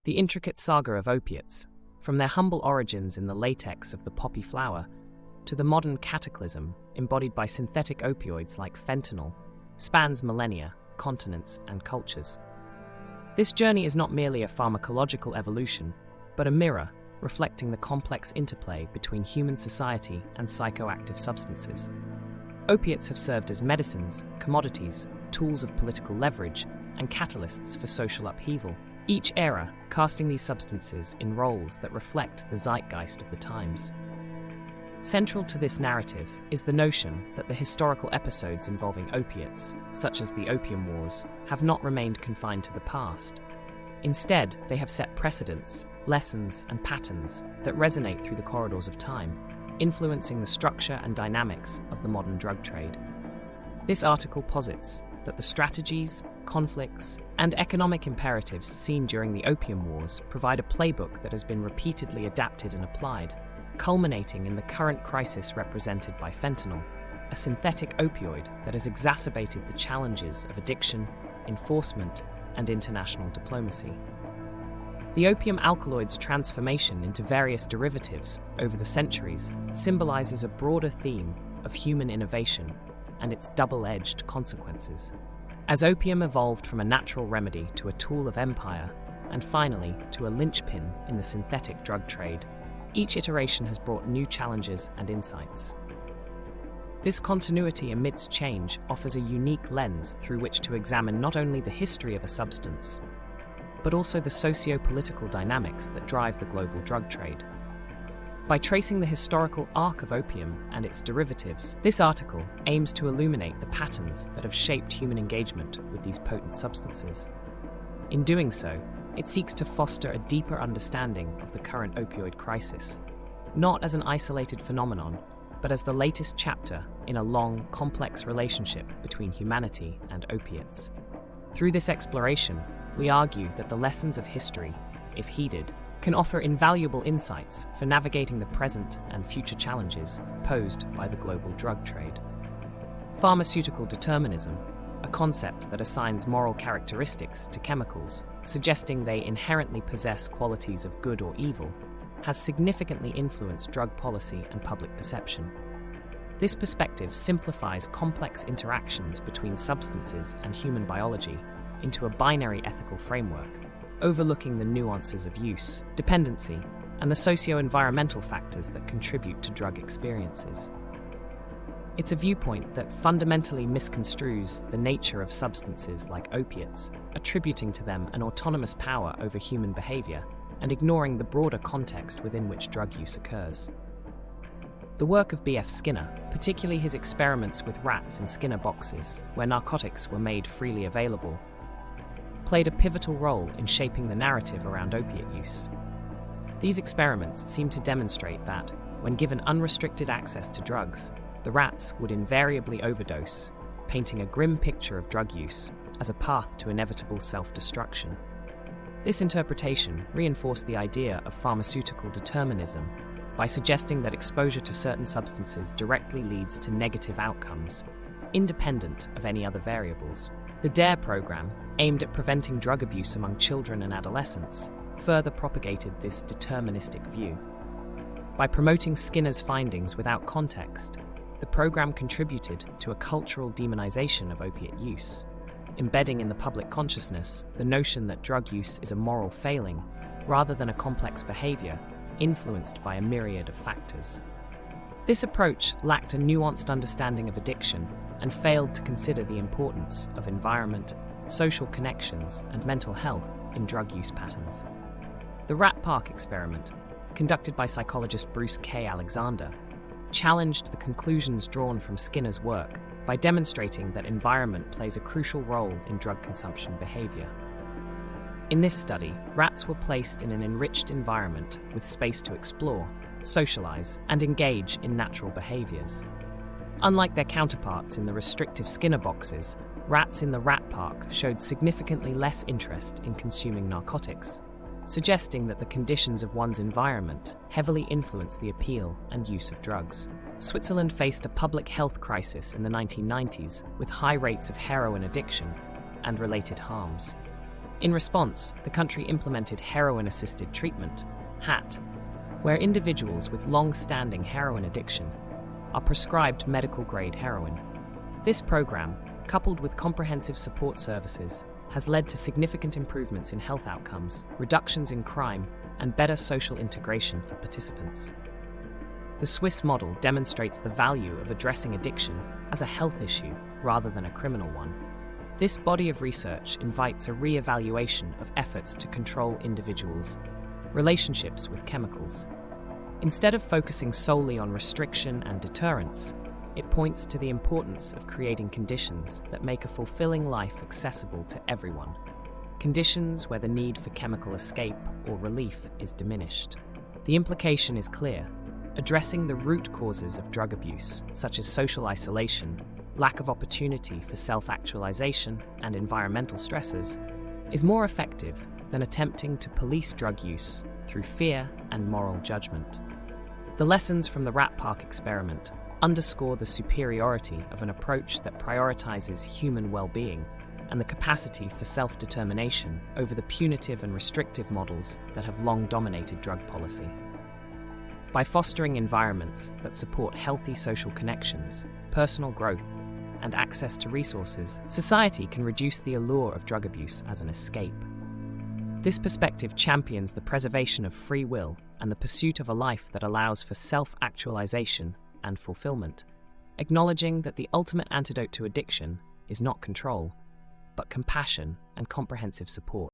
The intricate saga of opiates, from their humble origins in the latex of the poppy flower to the modern cataclysm embodied by synthetic opioids like fentanyl, spans millennia, continents, and cultures. This journey is not merely a pharmacological evolution, but a mirror reflecting the complex interplay between human society and psychoactive substances. Opiates have served as medicines, commodities, tools of political leverage, and catalysts for social upheaval, each era casting these substances in roles that reflect the zeitgeist of the times. Central to this narrative is the notion that the historical episodes involving opiates, such as the Opium Wars, have not remained confined to the past. Instead, they have set precedents, lessons, and patterns that resonate through the corridors of time, influencing the structure and dynamics of the modern drug trade. This article posits that the strategies, conflicts, and economic imperatives seen during the Opium Wars provide a playbook that has been repeatedly adapted and applied, culminating in the current crisis represented by fentanyl, a synthetic opioid that has exacerbated the challenges of addiction, enforcement, and international diplomacy. The opium alkaloid's transformation into various derivatives over the centuries symbolizes a broader theme of human innovation and its double-edged consequences. As opium evolved from a natural remedy to a tool of empire, and finally to a linchpin in the synthetic drug trade, each iteration has brought new challenges and insights. This continuity amidst change offers a unique lens through which to examine not only the history of a substance, but also the socio-political dynamics that drive the global drug trade. By tracing the historical arc of opium and its derivatives, this article aims to illuminate the patterns that have shaped human engagement with these potent substances. In doing so, it seeks to foster a deeper understanding of the current opioid crisis, not as an isolated phenomenon, but as the latest chapter in a long, complex relationship between humanity and opiates. Through this exploration, we argue that the lessons of history, if heeded, can offer invaluable insights for navigating the present and future challenges posed by the global drug trade. Pharmaceutical determinism, a concept that assigns moral characteristics to chemicals, suggesting they inherently possess qualities of good or evil, has significantly influenced drug policy and public perception. This perspective simplifies complex interactions between substances and human biology into a binary ethical framework, overlooking the nuances of use, dependency, and the socio-environmental factors that contribute to drug experiences. It's a viewpoint that fundamentally misconstrues the nature of substances like opiates, attributing to them an autonomous power over human behavior and ignoring the broader context within which drug use occurs. The work of B.F. Skinner, particularly his experiments with rats in Skinner boxes, where narcotics were made freely available, played a pivotal role in shaping the narrative around opiate use. These experiments seem to demonstrate that, when given unrestricted access to drugs, the rats would invariably overdose, painting a grim picture of drug use as a path to inevitable self-destruction. This interpretation reinforced the idea of pharmaceutical determinism by suggesting that exposure to certain substances directly leads to negative outcomes, independent of any other variables. The DARE program, aimed at preventing drug abuse among children and adolescents, further propagated this deterministic view. By promoting Skinner's findings without context, the program contributed to a cultural demonization of opiate use, embedding in the public consciousness the notion that drug use is a moral failing rather than a complex behavior influenced by a myriad of factors. This approach lacked a nuanced understanding of addiction and failed to consider the importance of environment, social connections, and mental health in drug use patterns. The Rat Park experiment, conducted by psychologist Bruce K. Alexander, challenged the conclusions drawn from Skinner's work by demonstrating that environment plays a crucial role in drug consumption behavior. In this study, rats were placed in an enriched environment with space to explore, socialize, and engage in natural behaviors. Unlike their counterparts in the restrictive Skinner boxes, rats in the Rat Park showed significantly less interest in consuming narcotics, suggesting that the conditions of one's environment heavily influence the appeal and use of drugs. Switzerland faced a public health crisis in the 1990s with high rates of heroin addiction and related harms. In response, the country implemented heroin-assisted treatment, HAT, where individuals with long-standing heroin addiction are prescribed medical-grade heroin. This program, coupled with comprehensive support services, has led to significant improvements in health outcomes, reductions in crime, and better social integration for participants. The Swiss model demonstrates the value of addressing addiction as a health issue rather than a criminal one. This body of research invites a re-evaluation of efforts to control individuals' relationships with chemicals. Instead of focusing solely on restriction and deterrence, it points to the importance of creating conditions that make a fulfilling life accessible to everyone. Conditions where the need for chemical escape or relief is diminished. The implication is clear. Addressing the root causes of drug abuse, such as social isolation, lack of opportunity for self-actualization, and environmental stresses, is more effective than attempting to police drug use through fear and moral judgment. The lessons from the Rat Park experiment underscore the superiority of an approach that prioritizes human well-being and the capacity for self-determination over the punitive and restrictive models that have long dominated drug policy. By fostering environments that support healthy social connections, personal growth, and access to resources, society can reduce the allure of drug abuse as an escape. This perspective champions the preservation of free will and the pursuit of a life that allows for self-actualization and fulfillment, acknowledging that the ultimate antidote to addiction is not control, but compassion and comprehensive support.